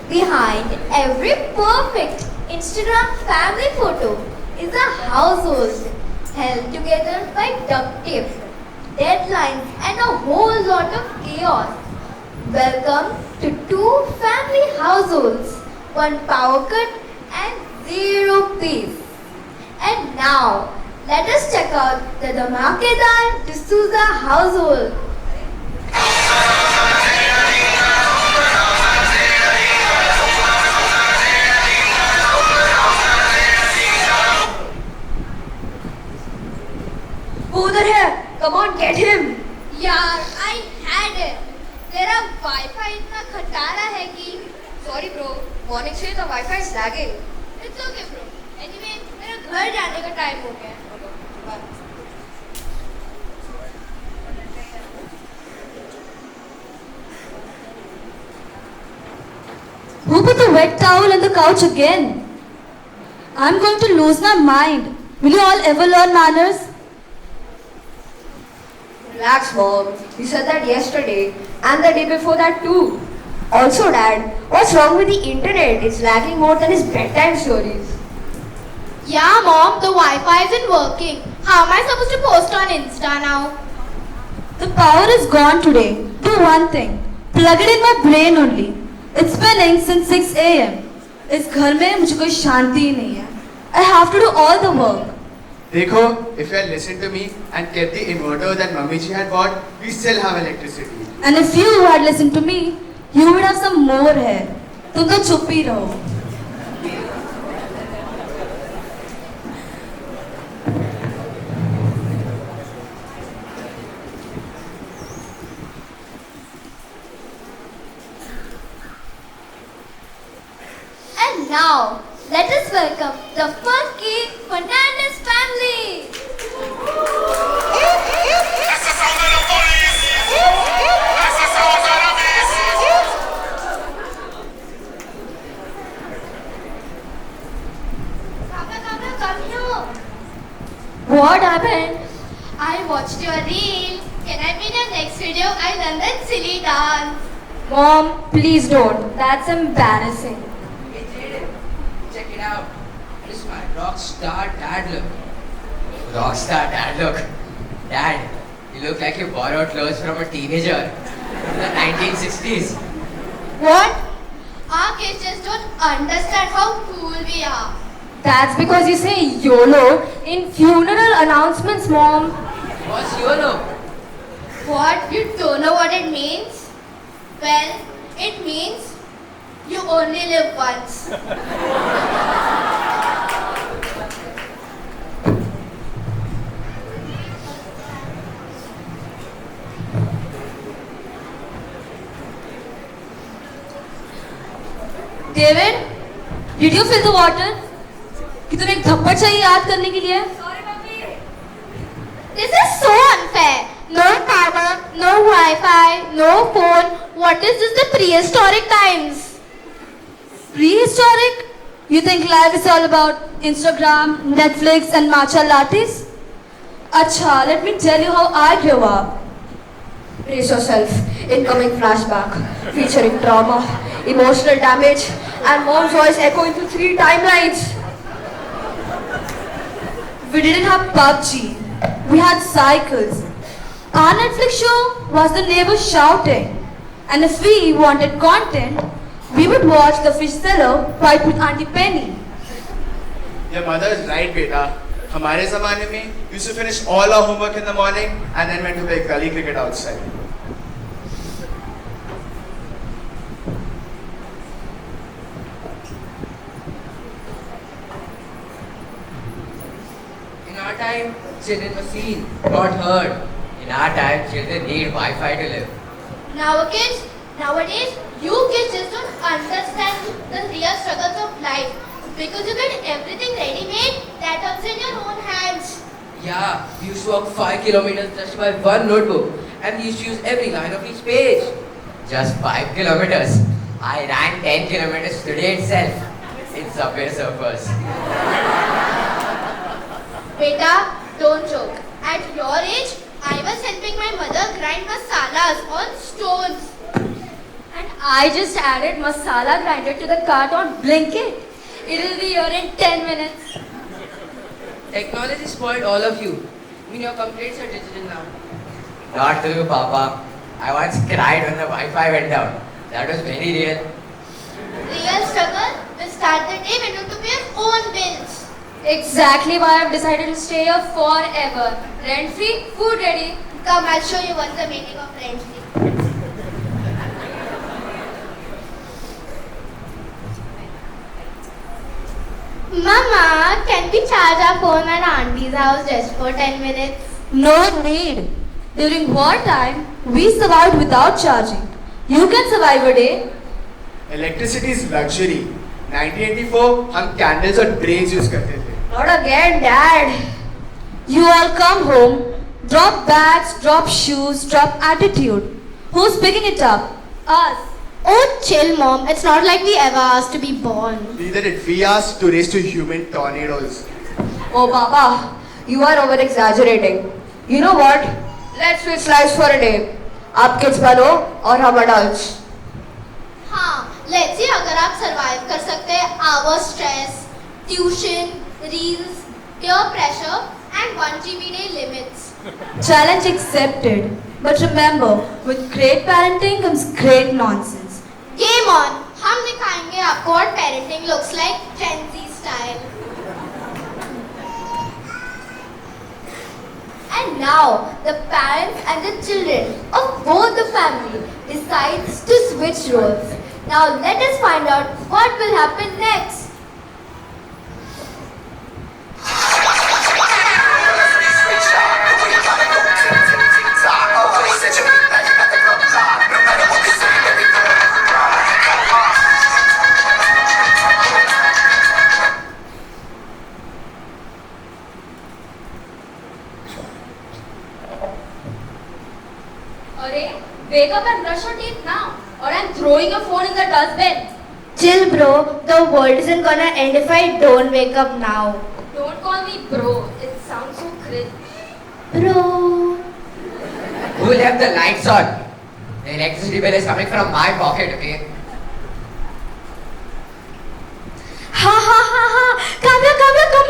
Behind every perfect Instagram family photo is a household held together by duct tape, deadlines, and a whole lot of chaos. Welcome to two family households, one power cut and zero peace. And now, let us check out the Dhamakedar D'Souza household. वो उधर है, come on, get him. यार, I had it. तेरा wifi इतना खटारा है कि Sorry bro, morning से तो wifi lagging. It's okay bro. Anyway, मेरा घर जाने का टाइम हो गया है. Who put the wet towel on the couch again? I'm going to lose my mind. Will you all ever learn manners? Relax mom, you said that yesterday and the day before that too. Also dad, what's wrong with the internet? It's lagging more than his bedtime stories. Yeah, mom, the Wi-Fi isn't working. How am I supposed to post on Insta now? The power is gone today. Do one thing. Plug it in my brain only. It's spinning since 6 a.m. इस घर में मुझे कोई शांति ही नहीं है. I have to do all the work. देखो, if you had listened to me and kept the inverter that Mummy ji had bought, we still have electricity. And if you had listened to me, you would have some more hair. तुम तो चुप ही रहो. And now, let us welcome the Funky Fernandez family. That's the sound of the police. That's the sound of the beast. Kaka, come here. What happened? I watched your reel. Can I be in your next video? I learned that silly dance. Mom, please don't. That's embarrassing. Hey Jaden, check it out. This is my rock star dad look. Rockstar dad look. Dad, you look like you borrowed clothes from a teenager from the 1960s. What? Our kids just don't understand how cool we are. That's because you say YOLO in funeral announcements, Mom. What's YOLO? What? You don't know what it means? Well, it means you only live once. David, did you fill the water? कि तुम्हें एक थप्पड़ चाहिए याद करने के लिए? This is so unfair. No power, no Wi-Fi, no phone. What is this? The prehistoric times. Prehistoric? You think life is all about Instagram, Netflix and matcha lattes? Acha, let me tell you how I grew up. Brace yourself, incoming flashback featuring trauma, emotional damage and mom's voice echoing through 3 timelines. We didn't have PUBG. We had cycles. Our Netflix show was the neighbors shouting. And if we wanted content, we would watch The Fish Seller fight with Auntie Penny. Your mother is right, beta. हमारे ज़माने में used to finish all our homework in the morning and then went to play gully cricket outside. In our time, children were seen, not heard. In our time, children need Wi-Fi to live. Nowadays, you kids just don't understand the real struggles of life. Because you get everything ready-made, that comes in your own hands. Yeah, we used to walk 5 kilometers just by one notebook, and we used to use every line of each page. Just 5 kilometers. I ran 10 kilometers today itself in Subway Surfers. Beta, don't joke. At your age, I was helping my mother grind masalas on stones. And I just added masala grinder to the cart on Blinkit. It'll be here in 10 minutes. Technology spoiled all of you. I mean, your complaints are digital now. Not to you, Papa. I once cried when the Wi-Fi went down. That was very real. Real struggle will start the day when you have to pay your own bills. Exactly why I've decided to stay here forever. Rent free, food ready. Come, I'll show you what's the meaning of rent free. Mama, can we charge our phone at auntie's house just for 10 minutes? No need. During wartime, we survived without charging. You can survive a day. Electricity is luxury. 1984 हम candles और trains use करते थे. Not again, Dad. You all come home, drop bags, drop shoes, drop attitude. Who's picking it up? Us. Oh, chill, Mom. It's not like we ever asked to be born. Neither did we ask to raise to human tornadoes. Oh, Papa, you are over exaggerating. You know what? Let's switch lives for a day. आप kids बनो और हम adults. हाँ, let's see अगर आप survive कर सकते हैं our stress, tuition, reels, peer pressure and 1 GB day limits. Challenge accepted. But remember, with great parenting comes great nonsense. Game on! हम दिखाएंगे आपको what parenting looks like Gen Z style. And now, the parents and the children of both the family decides to switch roles. Now let us find out what will happen next. Arey, wake up and brush your teeth now, or I'm throwing your phone in the dustbin. Chill bro, the world isn't gonna end if I don't wake up now. Don't call me bro. It sounds so cringe. Bro. Who left the lights on? The electricity bill is coming from my pocket, okay? Ha ha ha ha! Come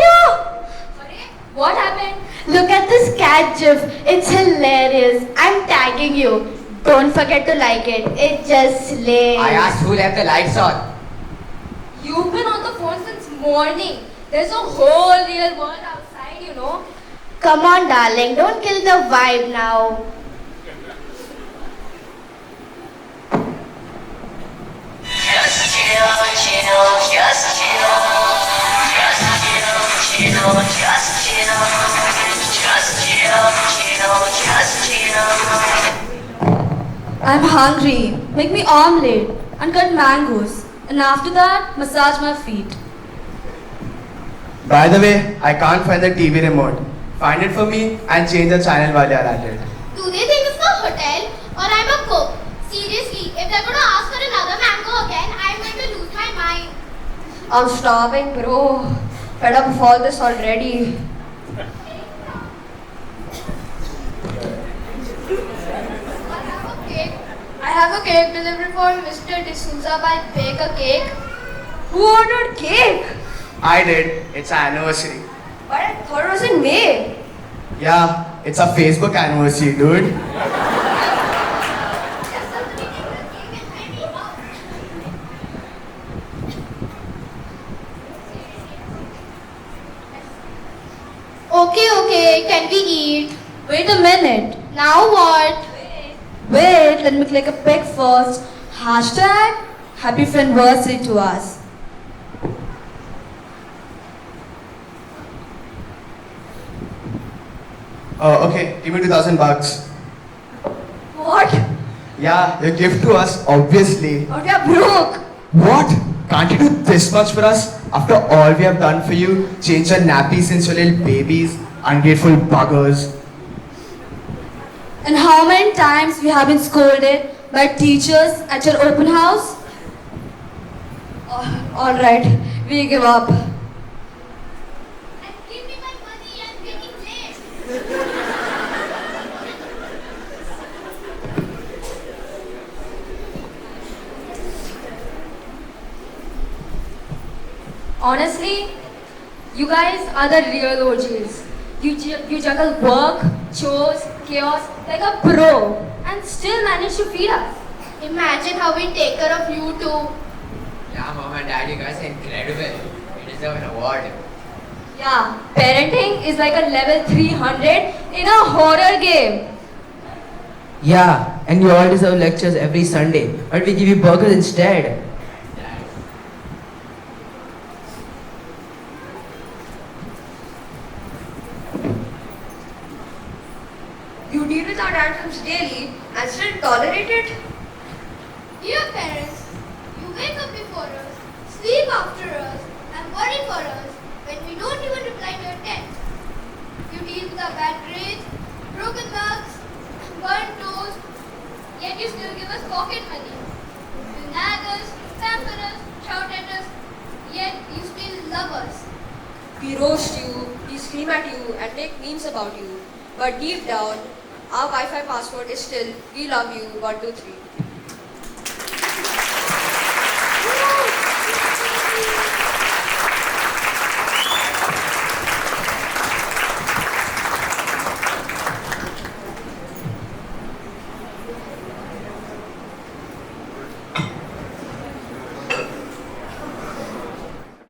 here! Arey, what happened? Look at this cat gif. It's hilarious. I'm tagging you. Don't forget to like it. It just slays. I asked who left the lights on. You've been on the phone since morning. There's a whole real world outside, you know. Come on, darling. Don't kill the vibe now. I'm hungry. Make me omelette and cut mangoes. And after that, massage my feet. By the way, I can't find the TV remote. Find it for me and change the channel while you're at it. Do they think it's a hotel or I'm a cook? Seriously, if they're gonna ask for another mango again, I'm going to lose my mind. I'm starving, bro. Fed up with all this already. I have a cake delivery for Mr. D'Souza by Bake a Cake. Who ordered cake? I did. It's our anniversary. But I thought it was in May. Yeah, it's a Facebook anniversary, dude. Okay, can we eat? Wait a minute. Now what? Wait, let me click a pic first. Hashtag happy friendversary to us. Oh, okay. Give me $2,000. What? Yeah, your gift to us, obviously. But we are broke. What? Can't you do this much for us? After all we have done for you, change your nappies since you're little babies, ungrateful buggers. And how many times we have been scolded by teachers at your open house? Oh, alright, we give up. And give me my money, I'm getting late. Honestly, you guys are the real OGs. You juggle work, chores, chaos like a pro and still manage to feed us. Imagine how we take care of you too. Yeah, mom and dad, you guys are incredible. You deserve an award. Yeah, parenting is like a level 300 in a horror game. Yeah, and you all deserve lectures every Sunday, but we give you burgers instead. You deal with our tantrums daily and still tolerate it? Dear parents, you wake up before us, sleep after us, and worry for us when we don't even reply to your text. You deal with our bad grades, broken marks, burnt toast, yet you still give us pocket money. You nag us, pamper us, shout at us, yet you still love us. We roast you, we scream at you and make memes about you. But deep down, our Wi-Fi password is still, we love you, 123.